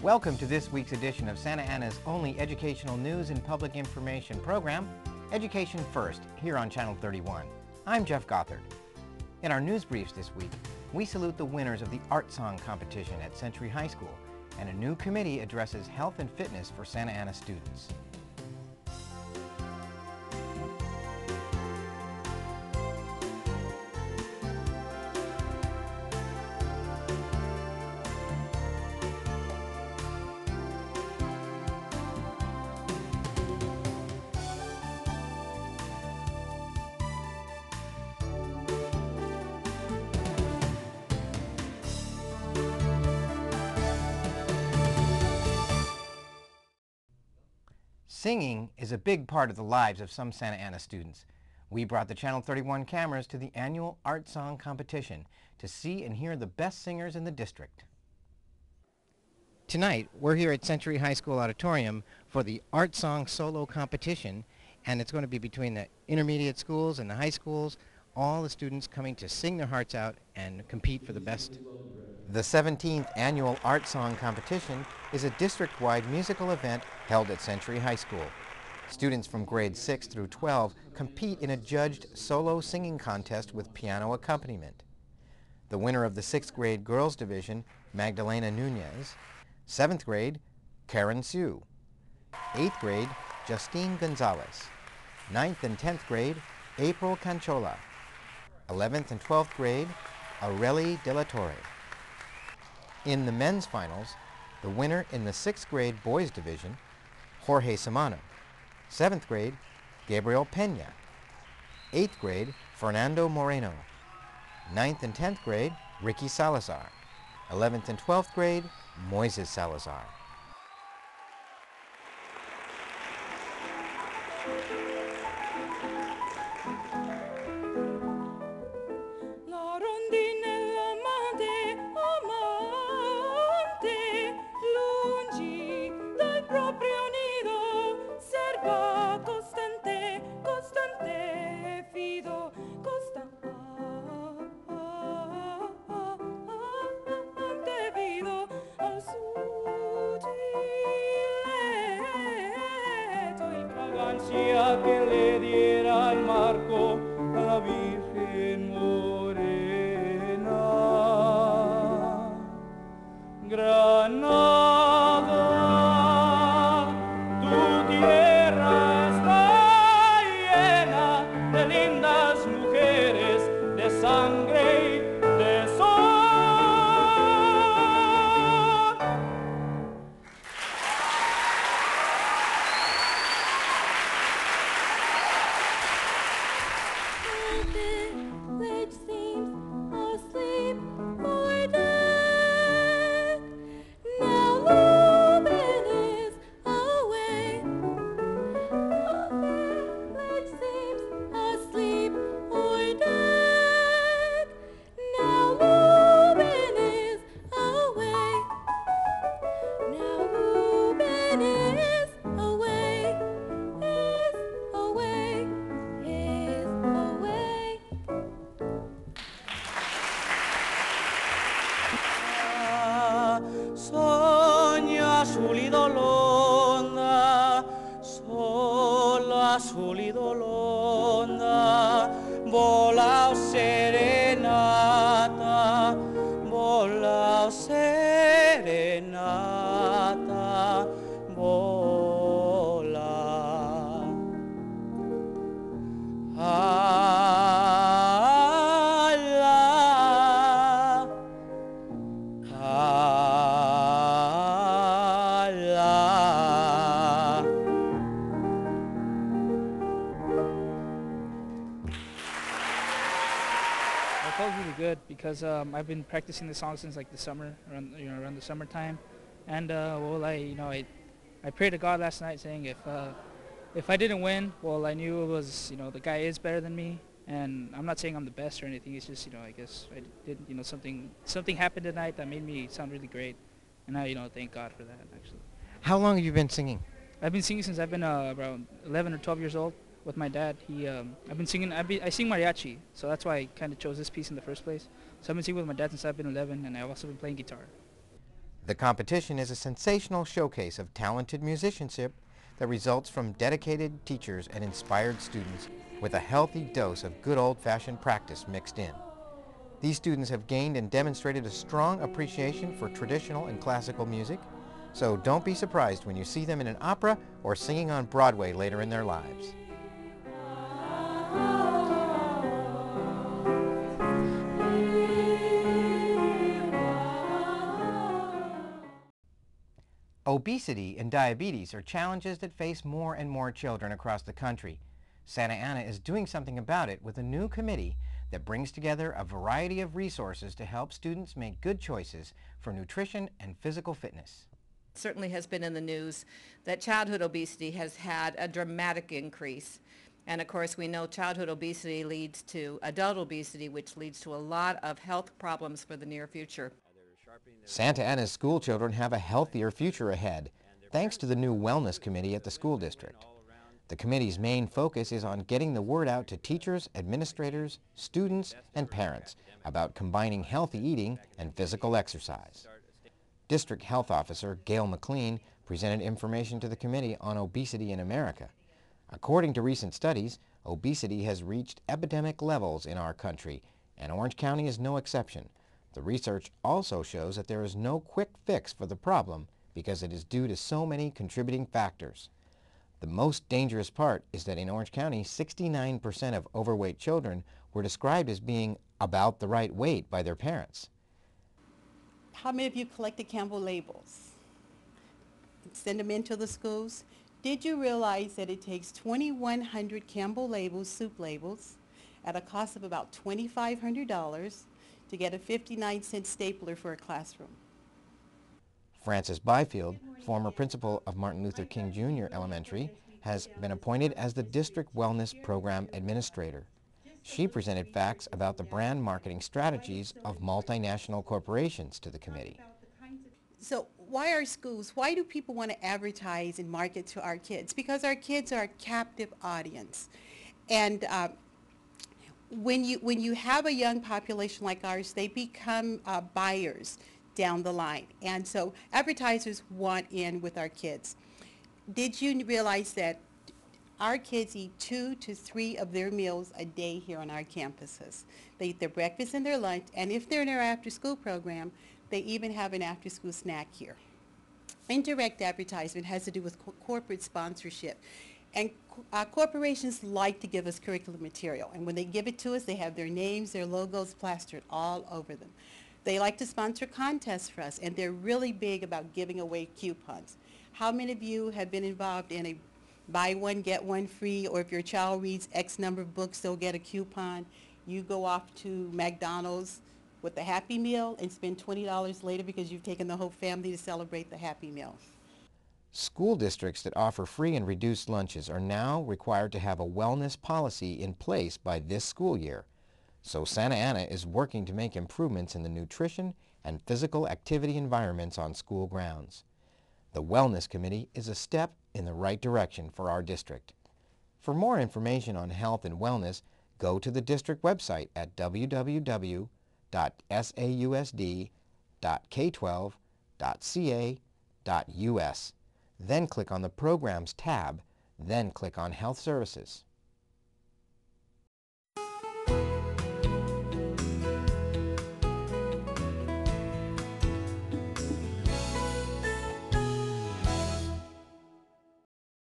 Welcome to this week's edition of Santa Ana's only educational news and public information program, Education First, here on Channel 31. I'm Jeff Gothard. In our news briefs this week, we salute the winners of the Art Song competition at Century High School, and a new committee addresses health and fitness for Santa Ana students. Singing is a big part of the lives of some Santa Ana students. We brought the Channel 31 cameras to the annual Art Song competition to see and hear the best singers in the district. Tonight, we're here at Century High School Auditorium for the Art Song solo competition, and it's going to be between the intermediate schools and the high schools, all the students coming to sing their hearts out and compete for the best. The 17th annual Art Song competition is a district-wide musical event held at Century High School. Students from grades 6 through 12 compete in a judged solo singing contest with piano accompaniment. The winner of the 6th grade girls division, Magdalena Nunez; 7th grade, Karen Sue; 8th grade, Justine Gonzalez; 9th and 10th grade, April Canchola; 11th and 12th grade, Aureli De La Torre. In the men's finals, the winner in the 6th grade boys division, Jorge Samano; 7th grade, Gabriel Peña; 8th grade, Fernando Moreno; 9th and 10th grade, Ricky Salazar; 11th and 12th grade, Moises Salazar. Que le diera el marco a la Virgen Morena. Granada, tu tierra está llena de lindas mujeres, de sangre y de sol. Azul y dolonda, solo azul y dolonda, vola o serenata, vola o serenata, vola. It felt really good because I've been practicing the song since like the summer, around the summertime, and I prayed to God last night saying if I didn't win, well, I knew it was the guy is better than me, and I'm not saying I'm the best or anything. It's just I guess I did something happened tonight that made me sound really great, and I thank God for that actually. How long have you been singing? I've been singing since I've been around 11 or 12 years old. With my dad, I've been singing. I sing mariachi, so that's why I kind of chose this piece in the first place. So I've been singing with my dad since I've been 11, and I've also been playing guitar. The competition is a sensational showcase of talented musicianship that results from dedicated teachers and inspired students with a healthy dose of good old-fashioned practice mixed in. These students have gained and demonstrated a strong appreciation for traditional and classical music, so don't be surprised when you see them in an opera or singing on Broadway later in their lives. Obesity and diabetes are challenges that face more and more children across the country. Santa Ana is doing something about it with a new committee that brings together a variety of resources to help students make good choices for nutrition and physical fitness. It certainly has been in the news that childhood obesity has had a dramatic increase. And of course, we know childhood obesity leads to adult obesity, which leads to a lot of health problems for the near future. Santa Ana's school children have a healthier future ahead, thanks to the new Wellness Committee at the school district. The committee's main focus is on getting the word out to teachers, administrators, students, and parents about combining healthy eating and physical exercise. District Health Officer Gail McLean presented information to the committee on obesity in America. According to recent studies, obesity has reached epidemic levels in our country, and Orange County is no exception. The research also shows that there is no quick fix for the problem because it is due to so many contributing factors. The most dangerous part is that in Orange County, 69% of overweight children were described as being about the right weight by their parents. How many of you collected Campbell labels? Send them into the schools? Did you realize that it takes 2,100 Campbell labels, soup labels, at a cost of about $2,500 to get a 59-cent stapler for a classroom? Frances Byfield, former principal of Martin Luther King Jr. Elementary, has been appointed as the District Wellness Program Administrator. She presented facts about the brand marketing strategies of multinational corporations to the committee. So why are schools, why do people want to advertise and market to our kids? Because our kids are a captive audience. And when you have a young population like ours, they become buyers down the line. And so advertisers want in with our kids. Did you realize that our kids eat 2 to 3 of their meals a day here on our campuses? They eat their breakfast and their lunch, and if they're in their after-school program, they even have an after-school snack here. Indirect advertisement has to do with corporate sponsorship. And corporations like to give us curriculum material. And when they give it to us, they have their names, their logos plastered all over them. They like to sponsor contests for us, and they're really big about giving away coupons. How many of you have been involved in a buy one, get one free, or if your child reads X number of books, they'll get a coupon? You go off to McDonald's with a Happy Meal and spend $20 later because you've taken the whole family to celebrate the Happy Meal. School districts that offer free and reduced lunches are now required to have a wellness policy in place by this school year. So Santa Ana is working to make improvements in the nutrition and physical activity environments on school grounds. The Wellness Committee is a step in the right direction for our district. For more information on health and wellness, go to the district website at www.sausd.k12.ca.us. Then click on the Programs tab, then click on Health Services.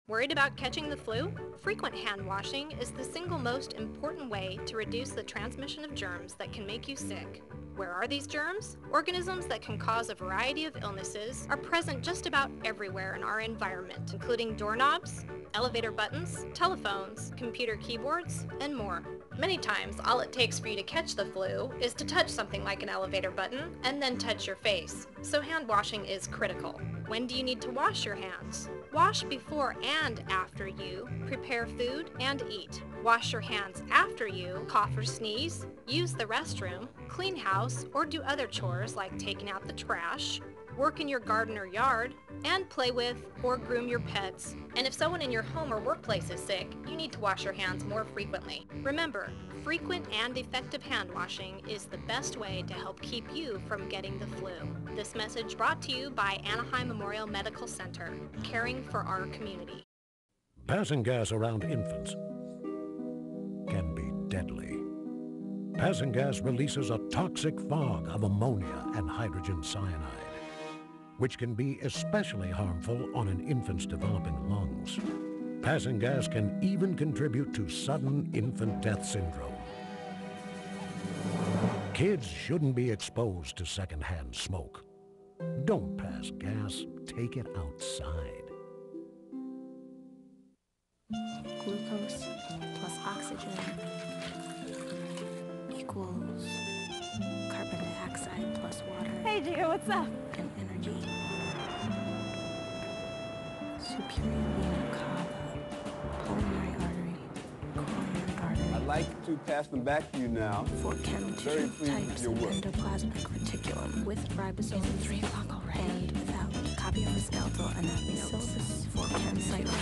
Worried about catching the flu? Frequent hand washing is the single most important way to reduce the transmission of germs that can make you sick. Where are these germs? Organisms that can cause a variety of illnesses are present just about everywhere in our environment, including doorknobs, elevator buttons, telephones, computer keyboards, and more. Many times, all it takes for you to catch the flu is to touch something like an elevator button and then touch your face. So hand washing is critical. When do you need to wash your hands? Wash before and after you prepare food and eat. Wash your hands after you cough or sneeze, use the restroom, clean house, or do other chores like taking out the trash. work in your garden or yard, and play with or groom your pets. And if someone in your home or workplace is sick, you need to wash your hands more frequently. Remember, frequent and effective hand washing is the best way to help keep you from getting the flu. This message brought to you by Anaheim Memorial Medical Center, caring for our community. Passing gas around infants can be deadly. Passing gas releases a toxic fog of ammonia and hydrogen cyanide, which can be especially harmful on an infant's developing lungs. Passing gas can even contribute to sudden infant death syndrome. Kids shouldn't be exposed to secondhand smoke. Don't pass gas, take it outside. Glucose plus oxygen equals carbon dioxide plus water. Hey, Gio, what's up? And energy. Superior vena cava, pulmonary artery, coronary artery. I'd like to pass them back to you now. 4 chem tissue types of endoplasmic reticulum with ribosome 3 o'clock already. And without. Copy of the skeletal anatomy syllabus. 4 chem cycle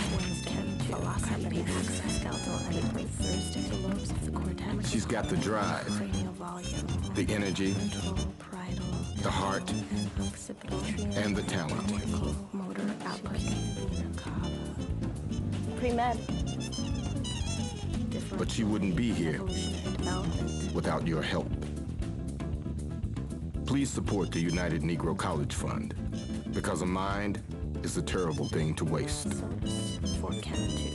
chem velocity access skeletal and refers to the lobes of the cortex. She's got the drive, cranial volume, the energy, ventral, parietal, the heart, and occipital, and the talent. cortical motor output. Vena cava. Pre-med. Different But she wouldn't be here evolutionary development. without your help. Please support the United Negro College Fund, because a mind is a terrible thing to waste. Syllabus 4 chem 2.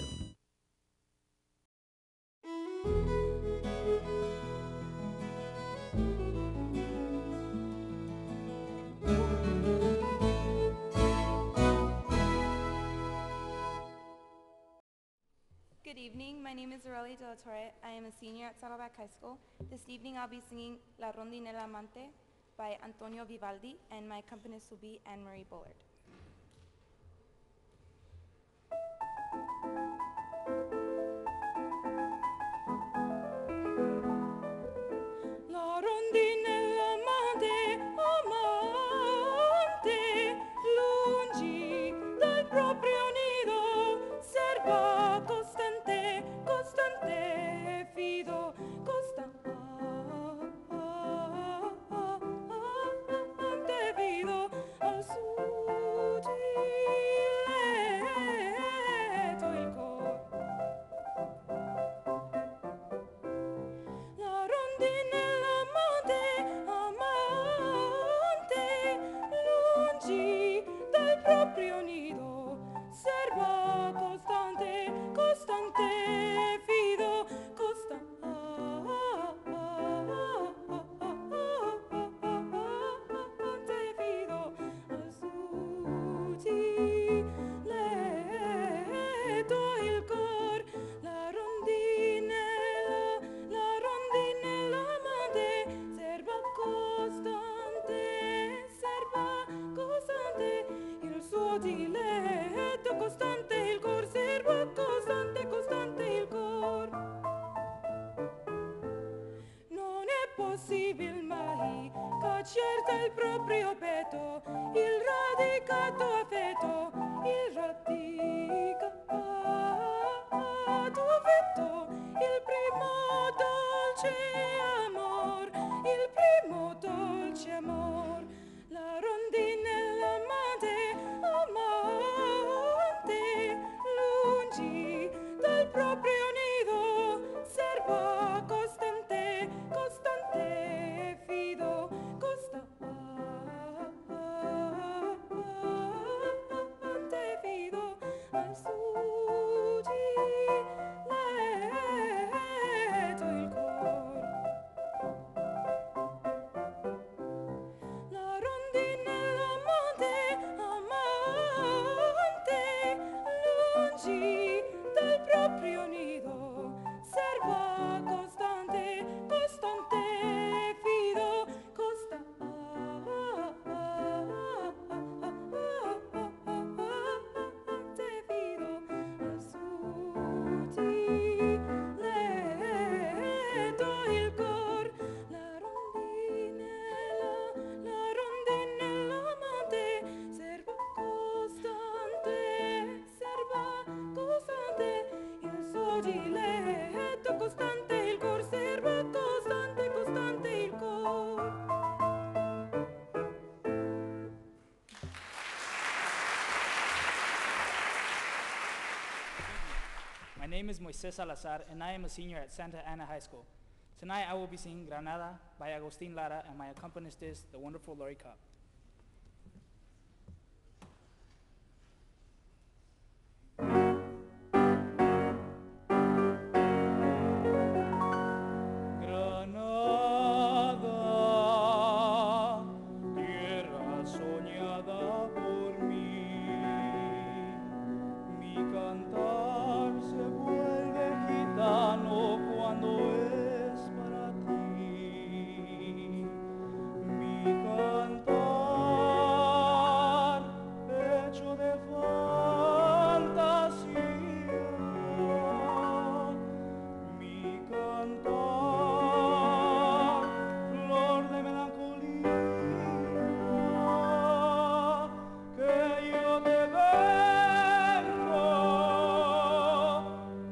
Good evening, my name is Aurelia De La Torre. I am a senior at Saddleback High School. This evening I'll be singing La Rondinella Amante by Antonio Vivaldi, and my accompanist will be Anne-Marie Bullard. La rondinella amante, amante, lungi dal proprio nido, serva costante, costante, fido, costante, fido, al suo diletto il cor. La rondinella amante, amante, lungi dal proprio nido, serva costante, costante, fido, costante, fido, al suo diletto il cor. La rondinella amante, serva costante, il suo diletto costante, il cor, serva costante, costante il cor. Non è possibile mai cacciare il proprio petto, il radicato affetto, il radicato affetto, il primo dolce amor, il primo dolce amor. La rondinella amante, amante, lungi dal proprio nido, serva costante, costante, fido, costante, fido, al suo diletto il cor. La rondinella amante, amante, lungi dal proprio nido, diletto costante il cor serve costante, costante il cor. My name is Moises Salazar, and I am a senior at Santa Ana High School. Tonight I will be singing Granada by Agustin Lara, and my accompanist is the wonderful Lori Cobb. Granada, tierra soñada por mí, mi cantar se vuelve gitano cuando es para ti. Mi cantar hecho de fantasía, mi cantar flor de melancolía, que yo te vengo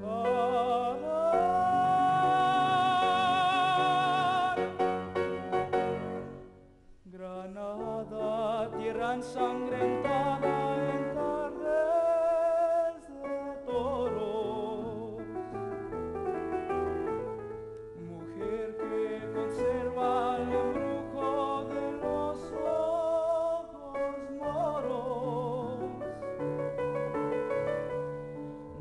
a dar. Granada, tierra ensangrentada en tardes de toros, mujer que conserva el embrujo de los ojos moros,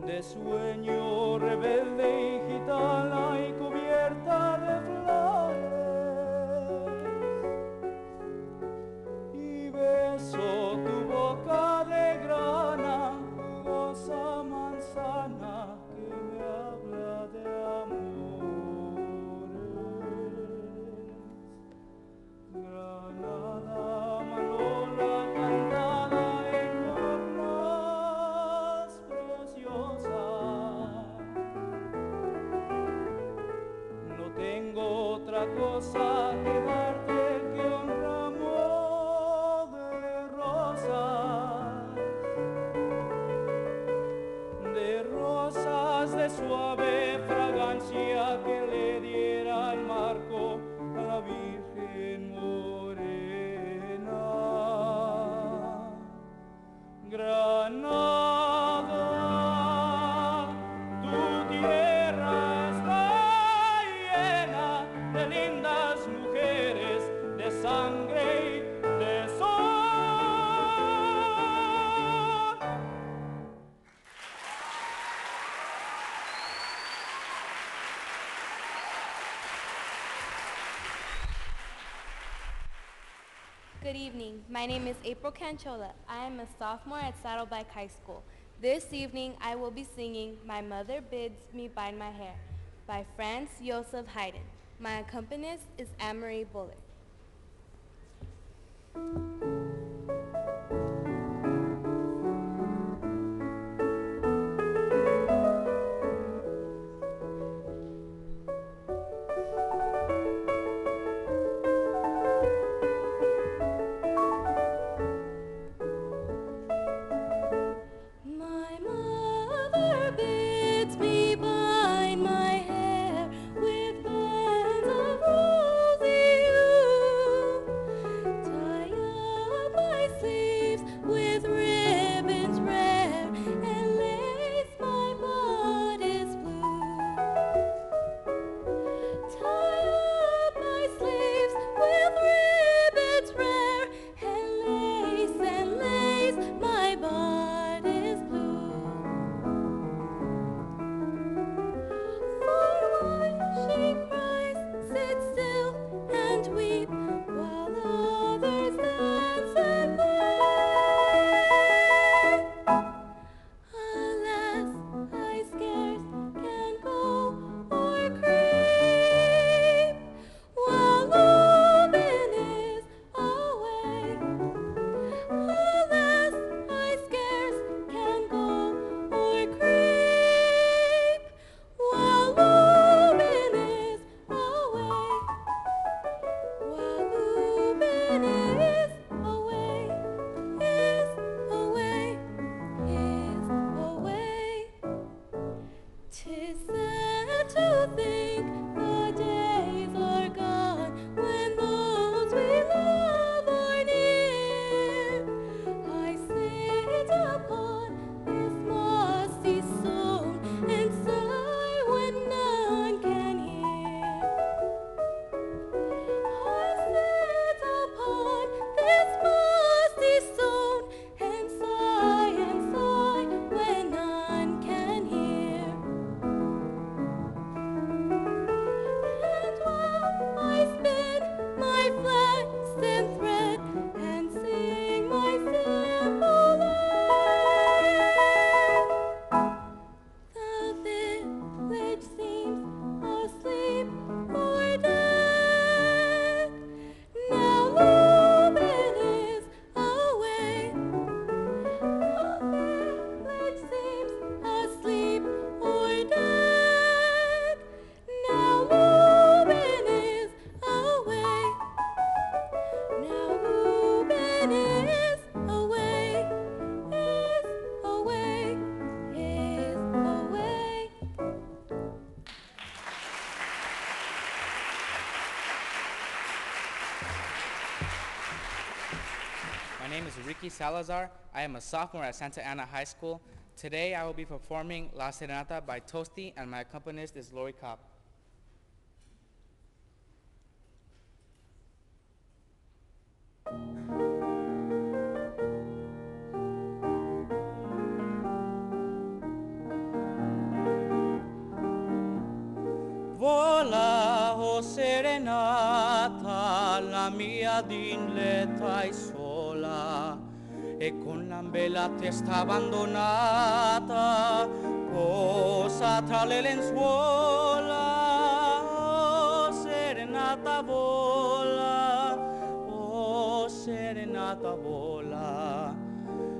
de sueño rebelde y gitana y cubierta de flores, y beso tu boca de grana, jugosa manzana que me habla de amores. Granada, manola cantada en formas preciosas, no tengo otra cosa que darte que un ramo de rosas de suave fragancia que le diera el marco a la Virgen morena. Granada, tu tierra está llena de lindas mujeres, de sangre y de sol. Good evening. My name is April Canchola. I am a sophomore at Saddleback High School. This evening, I will be singing My Mother Bids Me Bind My Hair by Franz Joseph Haydn. My accompanist is Anne-Marie Bullock. My mother bids me bind my hair with bands of rosy hue, tie 'Tis sad to think the days are gone when those we love are near. I sit upon this mossy stone and sigh when none can hear. I sit upon this mossy stone and sigh when none can hear. And while I spin my flaxen thread and sing my simple lay, the village seems asleep or dead. Now Lubin is away. The village seems asleep or dead. Now Lubin is away. Now Lubin is away, is away, is away. My name is Ricky Salazar. I am a sophomore at Santa Ana High School. Today I will be performing La Serenata by Tosti, and my accompanist is Lori Kopp. Vola, oh serenata, la mia dinletta e sola, e con la testa abbandonata, posa tra le lenzuola. Oh serenata vola, oh serenata vola,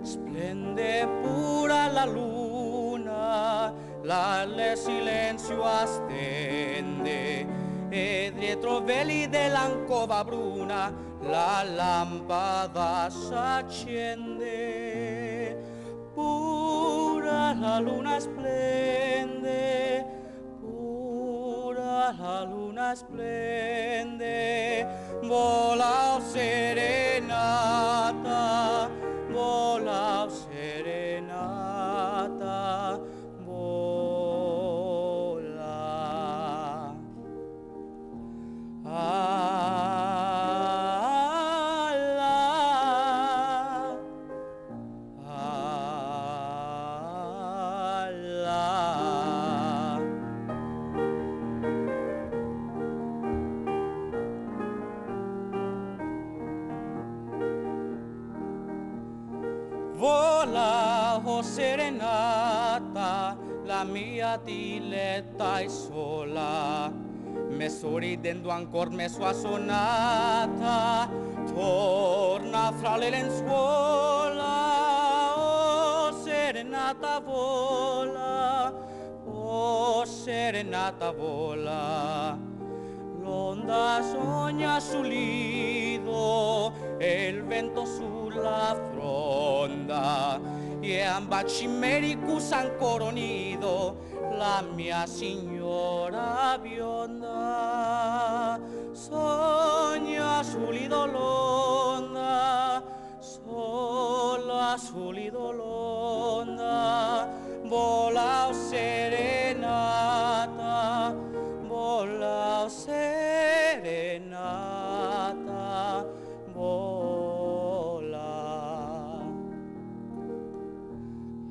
splende pura la luna, il silenzio astende, e dietro veli dell'ancova bruna la lampada s'accende. Pura la luna splende, pura la luna splende, vola oh serenata, vola oh serenata, vola. Allah, Allah. Vola, oh serenata, la mia diletta e sola, me sorridendo ancor me sua sonata, torna fra le lenzuola. Oh serenata vola, oh serenata vola, l'onda sogna sul lido e il vento sulla fronda, e a baci mericus ancora nido la mia signora bionda. Sogna sul lido l'onda, sola sul lido l'onda, vola oh serenata, vola oh serenata, vola.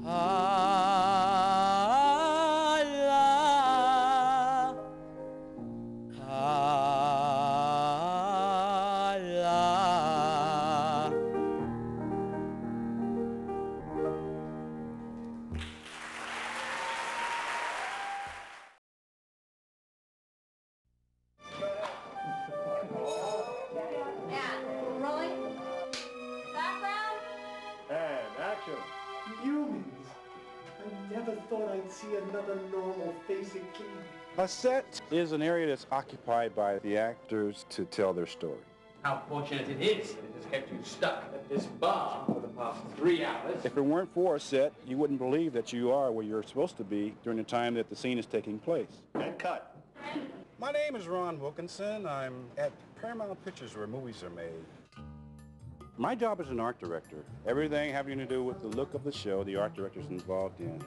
Allah, Allah. And action. Humans. I never thought I'd see another normal face again. A set is an area that's occupied by the actors to tell their story. how fortunate it is that it has kept you stuck at this bar for the past 3 hours. If it weren't for a set, you wouldn't believe that you are where you're supposed to be during the time that the scene is taking place. And cut. My name is Ron Wilkinson. I'm at Paramount Pictures where movies are made. My job is an art director. Everything having to do with the look of the show, the art director is involved in.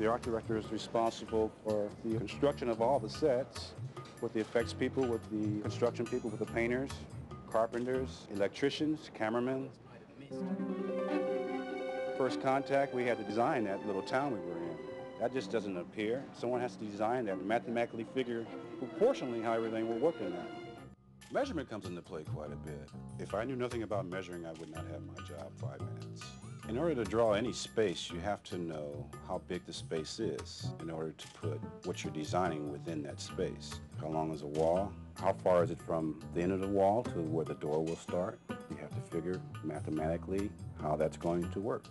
The art director is responsible for the construction of all the sets, with the effects people, with the construction people, with the painters, carpenters, electricians, cameramen. First contact, we had to design that little town we were in. That just doesn't appear. Someone has to design that and mathematically figure proportionally how everything will work in that. Measurement comes into play quite a bit. If I knew nothing about measuring, I would not have my job 5 minutes. In order to draw any space, you have to know how big the space is in order to put what you're designing within that space. How long is a wall? How far is it from the end of the wall to where the door will start? You have to figure mathematically how that's going to work.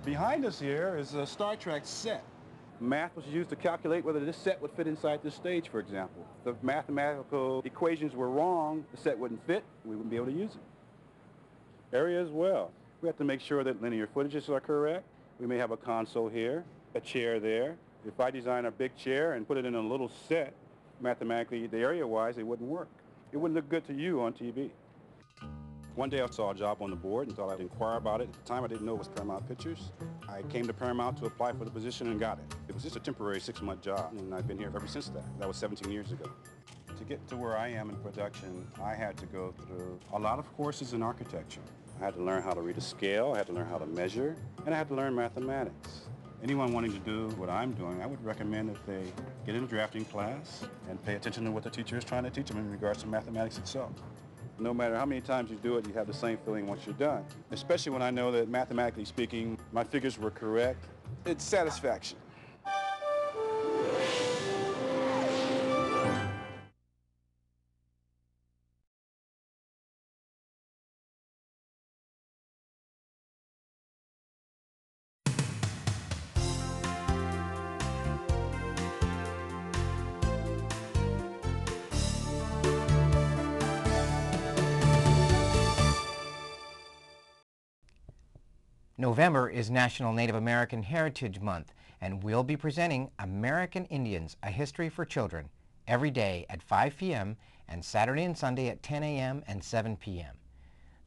Behind us here is a Star Trek set. Math was used to calculate whether this set would fit inside this stage, for example. If the mathematical equations were wrong, the set wouldn't fit, we wouldn't be able to use it. Area as well. We have to make sure that linear footages are correct. We may have a console here, a chair there. If I design a big chair and put it in a little set, mathematically, the area-wise, it wouldn't work. It wouldn't look good to you on TV. One day I saw a job on the board and thought I'd inquire about it. At the time I didn't know it was Paramount Pictures. I came to Paramount to apply for the position and got it. It was just a temporary 6-month job, and I've been here ever since that. That was 17 years ago. To get to where I am in production, I had to go through a lot of courses in architecture. I had to learn how to read a scale, I had to learn how to measure, and I had to learn mathematics. Anyone wanting to do what I'm doing, I would recommend that they get in a drafting class and pay attention to what the teacher is trying to teach them in regards to mathematics itself. No matter how many times you do it, you have the same feeling once you're done. Especially when I know that mathematically speaking, my figures were correct. It's satisfaction. November is National Native American Heritage Month, and we'll be presenting American Indians, A History for Children every day at 5 p.m. and Saturday and Sunday at 10 a.m. and 7 p.m.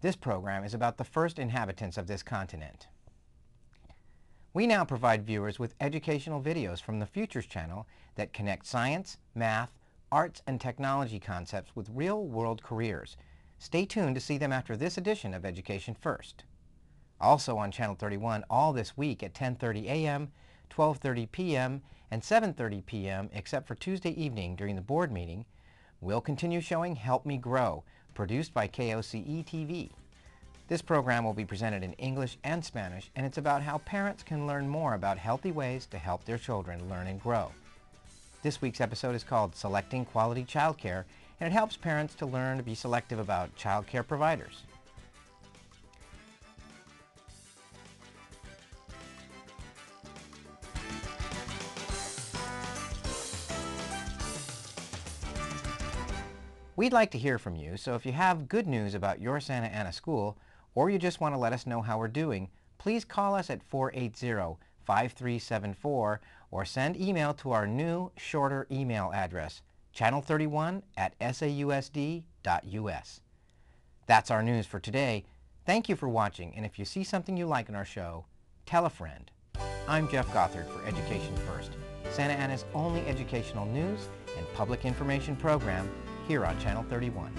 This program is about the first inhabitants of this continent. We now provide viewers with educational videos from the Futures Channel that connect science, math, arts, and technology concepts with real-world careers. Stay tuned to see them after this edition of Education First. Also on Channel 31 all this week at 10:30 a.m., 12:30 p.m., and 7:30 p.m. except for Tuesday evening during the board meeting, we'll continue showing Help Me Grow, produced by SAUSD-TV. This program will be presented in English and Spanish, and it's about how parents can learn more about healthy ways to help their children learn and grow. This week's episode is called Selecting Quality Childcare, and it helps parents to learn to be selective about childcare providers. We'd like to hear from you, so if you have good news about your Santa Ana school, or you just want to let us know how we're doing, please call us at 480-5374 or send email to our new, shorter email address, channel31@sausd.us. That's our news for today. Thank you for watching, and if you see something you like in our show, tell a friend. I'm Jeff Gothard for Education First, Santa Ana's only educational news and public information program here on Channel 31.